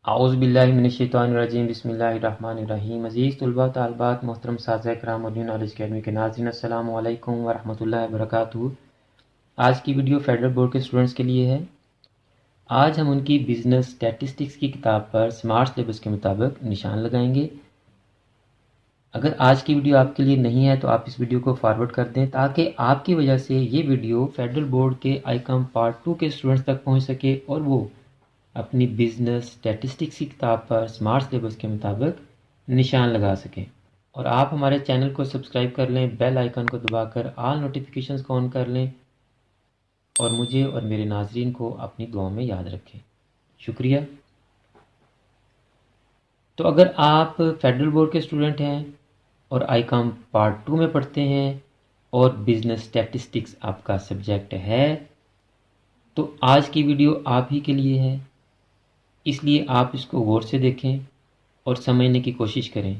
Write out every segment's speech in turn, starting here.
اعوذ باللہ من الشیطان الرجیم بسم اللہ الرحمن الرحیم۔ عزیز طلباء طالبات، محترم اساتذہ کرام اور نیو نالج اکیڈمی کے ناظرین، السلام علیکم ورحمۃ اللہ وبرکاتہ۔ آج کی ویڈیو فیڈرل بورڈ کے اسٹوڈنٹس کے لیے ہے۔ آج ہم ان کی بزنس اسٹیٹسٹکس کی کتاب پر سمارٹ سلیبس کے مطابق نشان لگائیں گے۔ اگر آج کی ویڈیو آپ کے لیے نہیں ہے تو آپ اس ویڈیو کو فارورڈ کر دیں تاکہ آپ کی وجہ سے یہ ویڈیو فیڈرل بورڈ کے آئی کام پارٹ 2 کے اسٹوڈنٹس تک پہنچ سکے اور وہ اپنی بزنس اسٹیٹسٹکس کی کتاب پر سمارٹ سلیبس کے مطابق نشان لگا سکیں۔ اور آپ ہمارے چینل کو سبسکرائب کر لیں، بیل آئیکن کو دبا کر آل نوٹیفیکیشنز کو آن کر لیں اور مجھے اور میرے ناظرین کو اپنی دعاؤں میں یاد رکھیں۔ شکریہ۔ تو اگر آپ فیڈرل بورڈ کے اسٹوڈنٹ ہیں اور آئی کام پارٹ 2 میں پڑھتے ہیں اور بزنس اسٹیٹسٹکس آپ کا سبجیکٹ ہے تو آج کی ویڈیو آپ ہی کے لیے ہے، اس لیے آپ اس کو غور سے دیکھیں اور سمجھنے کی کوشش کریں۔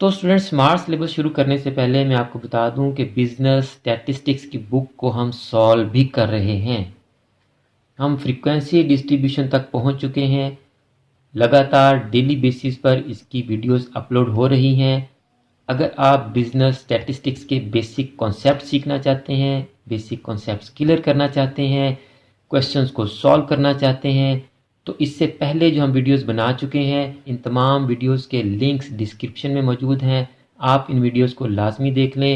تو اسٹوڈنٹ، سمارٹ سلیبس شروع کرنے سے پہلے میں آپ کو بتا دوں کہ بزنس اسٹیٹسٹکس کی بک کو ہم سالو بھی کر رہے ہیں۔ ہم فریکوینسی ڈسٹریبیوشن تک پہنچ چکے ہیں۔ لگاتار ڈیلی بیسس پر اس کی ویڈیوز اپلوڈ ہو رہی ہیں۔ اگر آپ بزنس اسٹیٹسٹکس کے بیسک کانسیپٹ سیکھنا چاہتے ہیں، بیسک کانسیپٹس کلیئر کرنا چاہتے ہیں، کویشچنز کو سالو کرنا چاہتے ہیں، تو اس سے پہلے جو ہم ویڈیوز بنا چکے ہیں ان تمام ویڈیوز کے لنکس ڈسکرپشن میں موجود ہیں۔ آپ ان ویڈیوز کو لازمی دیکھ لیں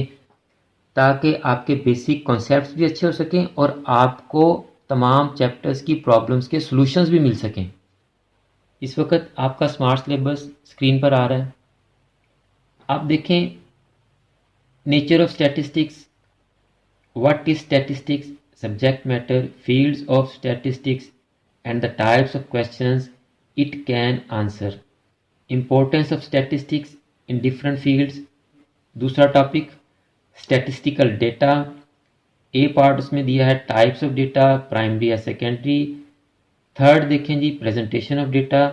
تاکہ آپ کے بیسک کانسیپٹس بھی اچھے ہو سکیں اور آپ کو تمام چیپٹرز کی پرابلمز کے سلوشنز بھی مل سکیں۔ اس وقت آپ کا سمارٹ سلیبس اسکرین پر آ رہا ہے۔ آپ دیکھیں، nature of statistics, what is statistics, subject matter, fields of statistics and the types of questions it can answer, importance of statistics in different fields۔ دوسرا topic statistical data، A part اس میں دیا ہے types of data، primary یا secondary۔ Third دیکھیں جی presentation of data،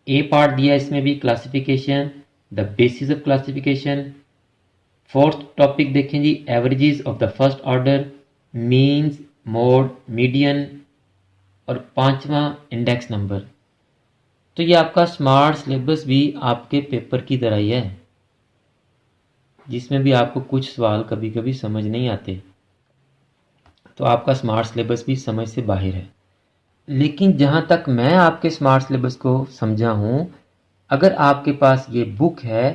A part دیا ہے اس میں بھی classification، the basis of classification۔ Fourth topic دیکھیں جی averages of the first order، means، mode، median، اور پانچواں انڈیکس نمبر۔ تو یہ آپ کا سمارٹ سلیبس بھی آپ کے پیپر کی طرح ہی ہے، جس میں بھی آپ کو کچھ سوال کبھی کبھی سمجھ نہیں آتے، تو آپ کا سمارٹ سلیبس بھی سمجھ سے باہر ہے۔ لیکن جہاں تک میں آپ کے سمارٹ سلیبس کو سمجھا ہوں، اگر آپ کے پاس یہ بک ہے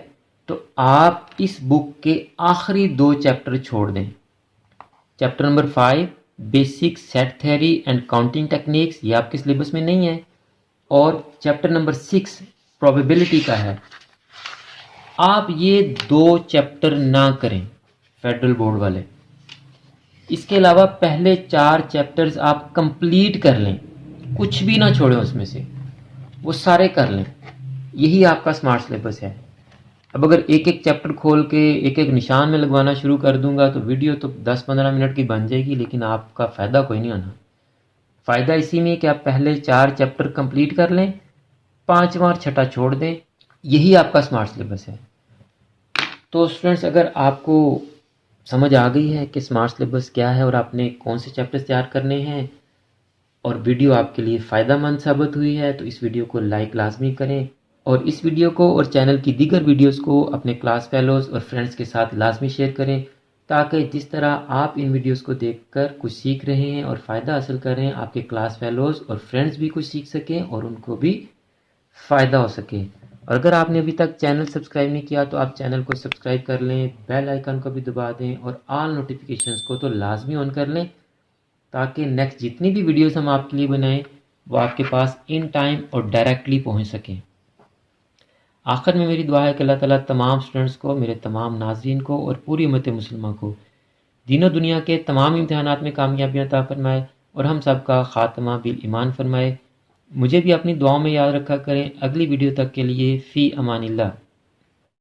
تو آپ اس بک کے آخری 2 چیپٹر چھوڑ دیں۔ Chapter number 5 basic set theory and counting techniques, یہ آپ کے سلیبس میں نہیں ہے، اور چیپٹر نمبر 6 پروبیبلٹی کا ہے۔ آپ یہ 2 چیپٹر نہ کریں فیڈرل بورڈ والے۔ اس کے علاوہ پہلے 4 چیپٹرز آپ کمپلیٹ کر لیں، کچھ بھی نہ چھوڑیں اس میں سے، وہ سارے کر لیں۔ یہی آپ کا سمارٹ سلیبس ہے۔ اب اگر ایک ایک چیپٹر کھول کے ایک ایک نشان میں لگوانا شروع کر دوں گا تو ویڈیو تو 10-15 منٹ کی بن جائے گی، لیکن آپ کا فائدہ کوئی نہیں ہونا۔ فائدہ اسی میں کہ آپ پہلے 4 چیپٹر کمپلیٹ کر لیں، 5واں اور 6واں چھوڑ دیں، یہی آپ کا سمارٹ سلیبس ہے۔ تو اسٹوڈنٹس، اگر آپ کو سمجھ آ گئی ہے کہ سمارٹ سلیبس کیا ہے اور آپ نے کون سے چیپٹر تیار کرنے ہیں اور ویڈیو آپ کے لیے فائدہ مند ثابت ہوئی ہے، تو اس ویڈیو کو لائک لازمی کریں اور اس ویڈیو کو اور چینل کی دیگر ویڈیوز کو اپنے کلاس فیلوز اور فرینڈز کے ساتھ لازمی شیئر کریں تاکہ جس طرح آپ ان ویڈیوز کو دیکھ کر کچھ سیکھ رہے ہیں اور فائدہ حاصل کر رہے ہیں، آپ کے کلاس فیلوز اور فرینڈز بھی کچھ سیکھ سکیں اور ان کو بھی فائدہ ہو سکے۔ اور اگر آپ نے ابھی تک چینل سبسکرائب نہیں کیا تو آپ چینل کو سبسکرائب کر لیں، بیل آئیکن کو بھی دبا دیں اور آل نوٹیفیکیشنز کو تو لازمی آن کر لیں تاکہ نیکسٹ جتنی بھی ویڈیوز ہم آپ کے لیے بنائیں وہ آپ کے پاس ان ٹائم اور ڈائریکٹلی پہنچ سکیں۔ آخر میں میری دعا ہے کہ اللہ تعالیٰ تمام اسٹوڈنٹس کو، میرے تمام ناظرین کو اور پوری امت مسلمہ کو دین و دنیا کے تمام امتحانات میں کامیابیاں عطا فرمائے اور ہم سب کا خاتمہ بالایمان فرمائے۔ مجھے بھی اپنی دعاؤں میں یاد رکھا کریں۔ اگلی ویڈیو تک کے لیے فی امان اللہ۔